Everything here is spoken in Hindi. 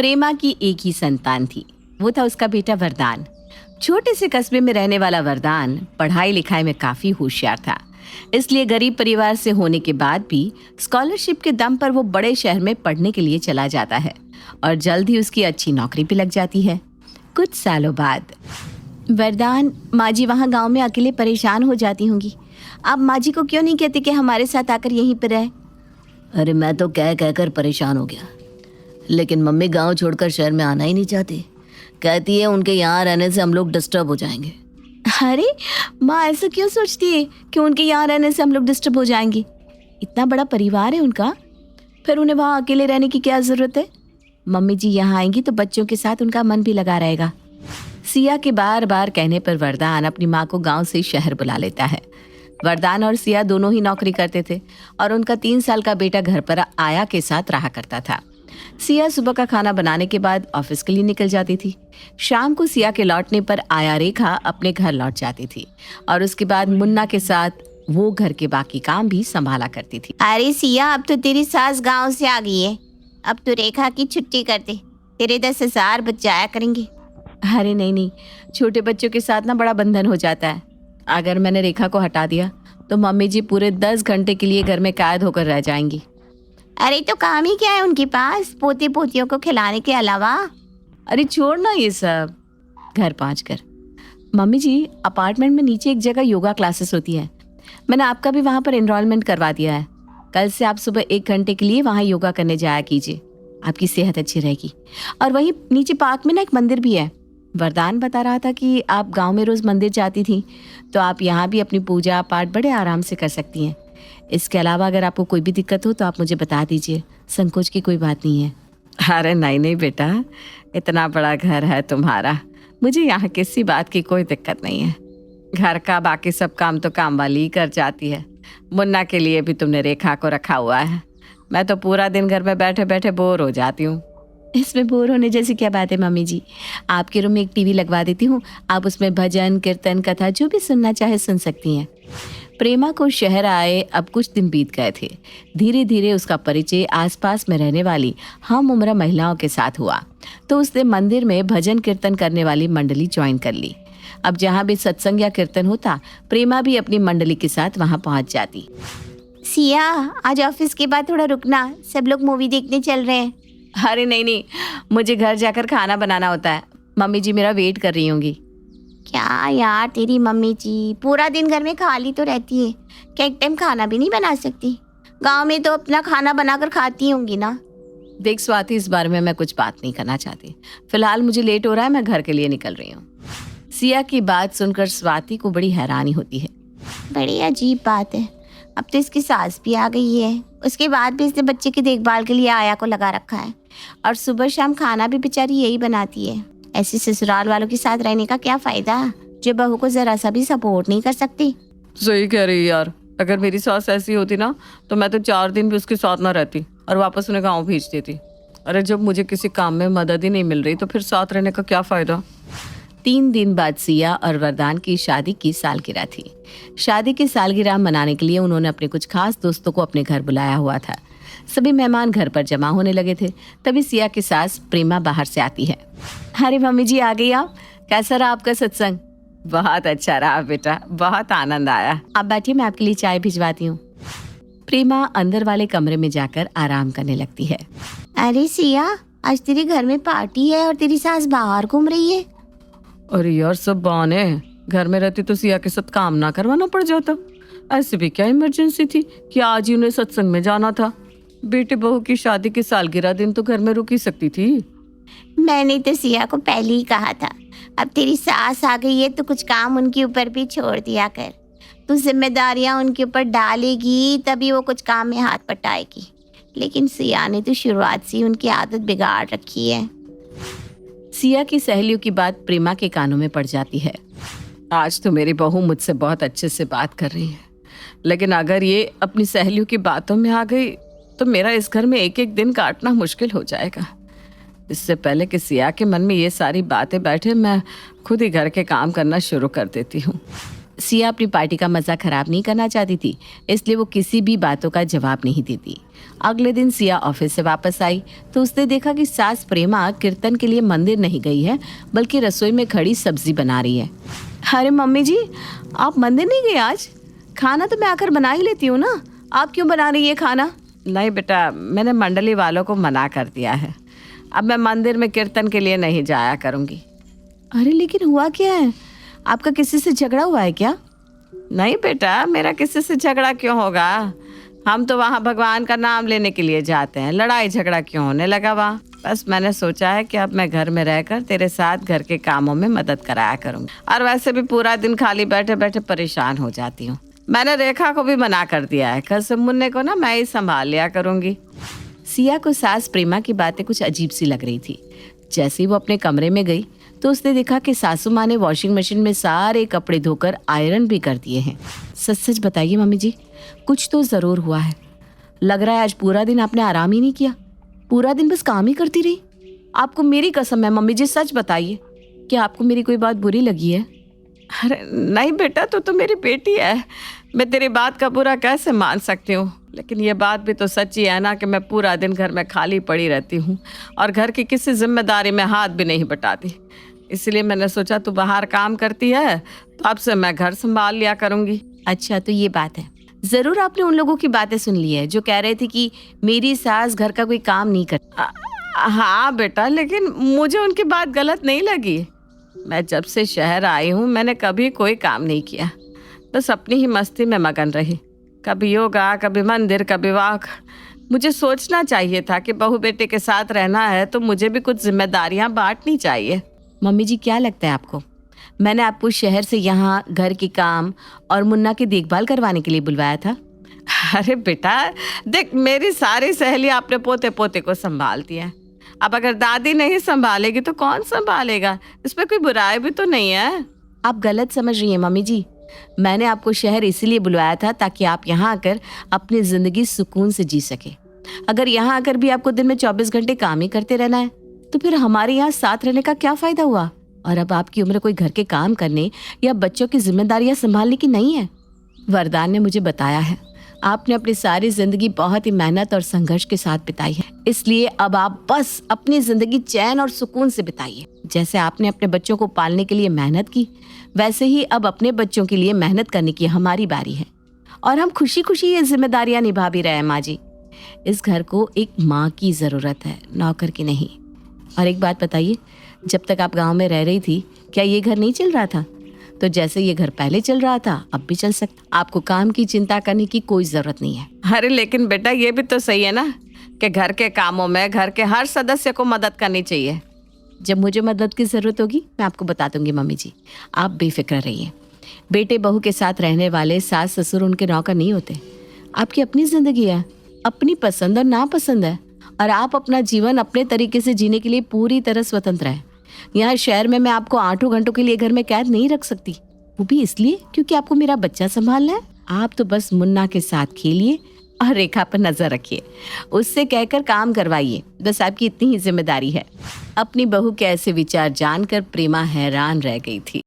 प्रेमा की एक ही संतान थी, वो था उसका बेटा वरदान। छोटे से कस्बे में रहने वाला वरदान पढ़ाई लिखाई में काफी होशियार था, इसलिए गरीब परिवार से होने के बाद भी स्कॉलरशिप के दम पर वो बड़े शहर में पढ़ने के लिए चला जाता है और जल्द ही उसकी अच्छी नौकरी भी लग जाती है। कुछ सालों बाद वरदान, माँ जी वहाँ गाँव में अकेले परेशान हो जाती होंगी, आप माँ जी को क्यों नहीं कहते कि हमारे साथ आकर यहीं पर रहे? अरे मैं तो कह कहकर परेशान हो गया, लेकिन मम्मी गांव छोड़कर शहर में आना ही नहीं चाहती। कहती है उनके यहाँ रहने से हम लोग डिस्टर्ब हो जाएंगे। अरे माँ ऐसा क्यों सोचती है कि उनके यहाँ रहने से हम लोग डिस्टर्ब हो जाएंगे? इतना बड़ा परिवार है उनका, फिर उन्हें वहाँ अकेले रहने की क्या ज़रूरत है? मम्मी जी यहाँ आएंगी तो बच्चों के साथ उनका मन भी लगा रहेगा। सिया के बार बार कहने पर वरदान अपनी माँ को गाँव से शहर बुला लेता है। वरदान और सिया दोनों ही नौकरी करते थे और उनका 3 साल का बेटा घर पर आया के साथ रहा करता था। सिया सुबह का खाना बनाने के बाद ऑफिस के लिए निकल जाती थी। शाम को सिया के लौटने पर आया रेखा अपने घर लौट जाती थी और उसके बाद मुन्ना के साथ वो घर के बाकी काम भी संभाला करती थी। अरे सिया, अब तो तेरी सास गांव से आ गई है, अब तो रेखा की छुट्टी कर दे, तेरे 10,000 बच जाया करेंगे। अरे नहीं, छोटे बच्चों के साथ ना बड़ा बंधन हो जाता है। अगर मैंने रेखा को हटा दिया तो मम्मी जी पूरे 10 घंटे के लिए घर में कैद होकर रह जाएंगी। अरे तो काम ही क्या है उनके पास पोते पोतियों को खिलाने के अलावा? अरे छोड़ ना ये सब। घर पहुंचकर, मम्मी जी अपार्टमेंट में नीचे एक जगह योगा क्लासेस होती है, मैंने आपका भी वहां पर एनरोलमेंट करवा दिया है। कल से आप सुबह 1 घंटे के लिए वहां योगा करने जाया कीजिए, आपकी सेहत अच्छी रहेगी। और वहीं नीचे पार्क में ना एक मंदिर भी है। वरदान बता रहा था कि आप गांव में रोज मंदिर जाती थी, तो आप यहाँ भी अपनी पूजा पाठ बड़े आराम से कर सकती हैं। इसके अलावा अगर आपको कोई भी दिक्कत हो तो आप मुझे बता दीजिए, संकोच की कोई बात नहीं है। अरे नहीं बेटा, इतना बड़ा घर है तुम्हारा, मुझे यहाँ किसी बात की कोई दिक्कत नहीं है। घर का बाकी सब काम तो काम वाली ही कर जाती है। मुन्ना के लिए भी तुमने रेखा को रखा हुआ है, मैं तो पूरा दिन घर में बैठे बैठे बोर हो जाती हूँ। इसमें बोर होने जैसी क्या बात है मम्मी जी, आपके रूम में एक टीवी लगवा देती हूँ, आप उसमें भजन कीर्तन कथा जो भी सुनना चाहे सुन सकती हैं। प्रेमा को शहर आए अब कुछ दिन बीत गए थे। धीरे धीरे उसका परिचय आसपास में रहने वाली हम उम्र महिलाओं के साथ हुआ, तो उसने मंदिर में भजन कीर्तन करने वाली मंडली ज्वाइन कर ली। अब जहाँ भी सत्संग या कीर्तन होता, प्रेमा भी अपनी मंडली के साथ वहाँ पहुँच जाती। सिया, आज ऑफिस के बाद थोड़ा रुकना, सब लोग मूवी देखने चल रहे हैं। अरे नहीं, मुझे घर जाकर खाना बनाना होता है, मम्मी जी मेरा वेट कर रही होंगी। क्या यार, तेरी मम्मी जी पूरा दिन घर में खाली तो रहती है, क्या एक टाइम खाना भी नहीं बना सकती? गांव में तो अपना खाना बनाकर खाती होंगी ना। देख स्वाति, इस बारे में मैं कुछ बात नहीं करना चाहती, फिलहाल मुझे लेट हो रहा है, मैं घर के लिए निकल रही हूँ। सिया की बात सुनकर स्वाति को बड़ी हैरानी होती है। बड़ी अजीब बात है, अब तो इसकी सास भी आ गई है, उसके बाद भी इसने बच्चे की देखभाल के लिए आया को लगा रखा है, और सुबह शाम खाना भी बेचारी यही बनाती है। ऐसे ससुराल वालों के साथ रहने का क्या फायदा जो बहू को जरा सा भी सपोर्ट नहीं कर सकती। सही कह रही है यार, अगर मेरी सास ऐसी होती ना तो मैं तो 4 दिन भी उसके साथ ना रहती और वापस उन्हें गाँव भेज देती। अरे जब मुझे किसी काम में मदद ही नहीं मिल रही तो फिर साथ रहने का क्या फायदा। 3 दिन बाद सिया और वरदान की शादी की सालगिरह थी। शादी की सालगिरह मनाने के लिए उन्होंने अपने कुछ खास दोस्तों को अपने घर बुलाया हुआ था। सभी मेहमान घर पर जमा होने लगे थे, तभी सिया की सास प्रेमा बाहर से आती है। अरे मम्मी जी आ गई आप, कैसा रहा आपका सत्संग? बहुत अच्छा रहा बेटा, बहुत आनंद आया। आप बैठिए, मैं आपके लिए चाय भिजवाती हूँ। प्रेमा अंदर वाले कमरे में जाकर आराम करने लगती है। अरे सिया, आज तेरे घर में पार्टी है और तेरी सास बाहर घूम रही है। अरे यार सब बहाने, घर में रहती तो सिया के साथ काम ना करवाना पड़ जाता। ऐसे भी क्या इमरजेंसी थी कि आज ही उन्हें सत्संग में जाना था। बेटे बहू की शादी की सालगिरह दिन तो घर में रुक ही सकती थी। मैंने तो सिया को पहले ही कहा था, अब तेरी सास आ गई है तो कुछ काम उनके ऊपर भी छोड़ दिया कर। तू जिम्मेदारियां उनके ऊपर डालेगी तभी वो कुछ काम में हाथ बटाएगी। लेकिन सिया ने तो शुरुआत से उनकी आदत बिगाड़ रखी है। सिया की सहेलियों की बात प्रेमा के कानों में पड़ जाती है। आज तो मेरी बहू मुझसे बहुत अच्छे से बात कर रही है, लेकिन अगर ये अपनी सहेलियों की बातों में आ गई तो मेरा इस घर में एक एक दिन काटना मुश्किल हो जाएगा। इससे पहले कि सिया के मन में ये सारी बातें बैठे, मैं खुद ही घर के काम करना शुरू कर देती हूँ। सिया अपनी पार्टी का मज़ा खराब नहीं करना चाहती थी, इसलिए वो किसी भी बातों का जवाब नहीं देती। अगले दिन सिया ऑफिस से वापस आई तो उसने देखा कि सास प्रेमा कीर्तन के लिए मंदिर नहीं गई है, बल्कि रसोई में खड़ी सब्जी बना रही है। अरे मम्मी जी, आप मंदिर नहीं गए आज? खाना तो मैं आकर बना ही लेती हूँ ना, आप क्यों बना रही है खाना? नहीं बेटा, मैंने मंडली वालों को मना कर दिया है, अब मैं मंदिर में कीर्तन के लिए नहीं जाया करूँगी। अरे लेकिन हुआ क्या है? आपका किसी से झगड़ा हुआ है क्या? नहीं बेटा, मेरा किसी से झगड़ा क्यों होगा, हम तो वहाँ भगवान का नाम लेने के लिए जाते हैं, लड़ाई झगड़ा क्यों होने लगा वहाँ? बस मैंने सोचा है कि अब मैं घर में रहकर तेरे साथ घर के कामों में मदद कराया करूँगी, और वैसे भी पूरा दिन खाली बैठे बैठे परेशान हो जाती हूँ। मैंने रेखा को भी मना कर दिया है, कल से मुन्ने को ना मैं ही संभाल लिया करूँगी। सिया को सास प्रेमा की बातें कुछ अजीब सी लग रही थी। जैसे ही वो अपने कमरे में गई तो उसने देखा कि सासू माँ ने वॉशिंग मशीन में सारे कपड़े धोकर आयरन भी कर दिए हैं। सच सच बताइए मम्मी जी, कुछ तो ज़रूर हुआ है। लग रहा है आज पूरा दिन आपने आराम ही नहीं किया, पूरा दिन बस काम ही करती रही। आपको मेरी कसम है मम्मी जी, सच बताइए, क्या आपको मेरी कोई बात बुरी लगी है? अरे नहीं बेटा, तू तो मेरी बेटी है, मैं तेरी बात का बुरा कैसे मान सकती हूँ? लेकिन ये बात भी तो सच्ची है ना कि मैं पूरा दिन घर में खाली पड़ी रहती हूँ और घर की किसी जिम्मेदारी में हाथ भी नहीं बटाती। इसलिए मैंने सोचा तू बाहर काम करती है तो अब से मैं घर संभाल लिया करूँगी। अच्छा तो ये बात है। ज़रूर आपने उन लोगों की बातें सुन ली है जो कह रहे थे कि मेरी सास घर का कोई काम नहीं करती। हाँ बेटा, लेकिन मुझे उनकी बात गलत नहीं लगी। मैं जब से शहर आई हूँ मैंने कभी कोई काम नहीं किया, बस अपनी ही मस्ती में मगन रही, कभी योगा, कभी मंदिर, कभी वॉक। मुझे सोचना चाहिए था कि बहू बेटे के साथ रहना है तो मुझे भी कुछ जिम्मेदारियां बांटनी चाहिए। मम्मी जी, क्या लगता है आपको मैंने आपको शहर से यहाँ घर के काम और मुन्ना की देखभाल करवाने के लिए बुलवाया था? अरे बेटा देख, मेरी सारी सहेलियां अपने पोते पोते को संभालती हैं, अब अगर दादी नहीं संभालेगी तो कौन संभालेगा? इसमें कोई बुराई भी तो नहीं है। आप गलत समझ रही हैं मम्मी जी, मैंने आपको शहर इसीलिए बुलवाया था ताकि आप यहाँ आकर अपनी ज़िंदगी सुकून से जी सके। अगर यहाँ आकर भी आपको दिन में 24 घंटे काम ही करते रहना है तो फिर हमारे यहाँ साथ रहने का क्या फ़ायदा हुआ? और अब आपकी उम्र कोई घर के काम करने या बच्चों की जिम्मेदारियाँ संभालने की नहीं है। वरदान ने मुझे बताया है आपने अपनी सारी ज़िंदगी बहुत ही मेहनत और संघर्ष के साथ बिताई है, इसलिए अब आप बस अपनी ज़िंदगी चैन और सुकून से बिताइए। जैसे आपने अपने बच्चों को पालने के लिए मेहनत की, वैसे ही अब अपने बच्चों के लिए मेहनत करने की हमारी बारी है और हम खुशी खुशी ये जिम्मेदारियां निभा भी रहे हैं। माँ जी, इस घर को एक माँ की ज़रूरत है, नौकर की नहीं। और एक बात बताइए, जब तक आप गांव में रह रही थी क्या ये घर नहीं चल रहा था? तो जैसे ये घर पहले चल रहा था अब भी चल सकता। आपको काम की चिंता करने की कोई ज़रूरत नहीं है। अरे लेकिन बेटा ये भी तो सही है ना कि घर के कामों में घर के हर सदस्य को मदद करनी चाहिए। जब मुझे मदद की ज़रूरत होगी मैं आपको बता दूंगी मम्मी जी, आप बेफिक्र रहिए। बेटे बहू के साथ रहने वाले सास ससुर उनके नौकर नहीं होते। आपकी अपनी ज़िंदगी है, अपनी पसंद और नापसंद है, और आप अपना जीवन अपने तरीके से जीने के लिए पूरी तरह स्वतंत्र हैं। यहाँ शहर में मैं आपको 8 घंटों के लिए घर में कैद नहीं रख सकती, वो भी इसलिए क्योंकि आपको मेरा बच्चा संभालना है। आप तो बस मुन्ना के साथ खेलिए और रेखा पर नजर रखिए, उससे कहकर काम करवाइए, बस आपकी इतनी ही जिम्मेदारी है। अपनी बहू के ऐसे विचार जानकर प्रेमा हैरान रह गई थी।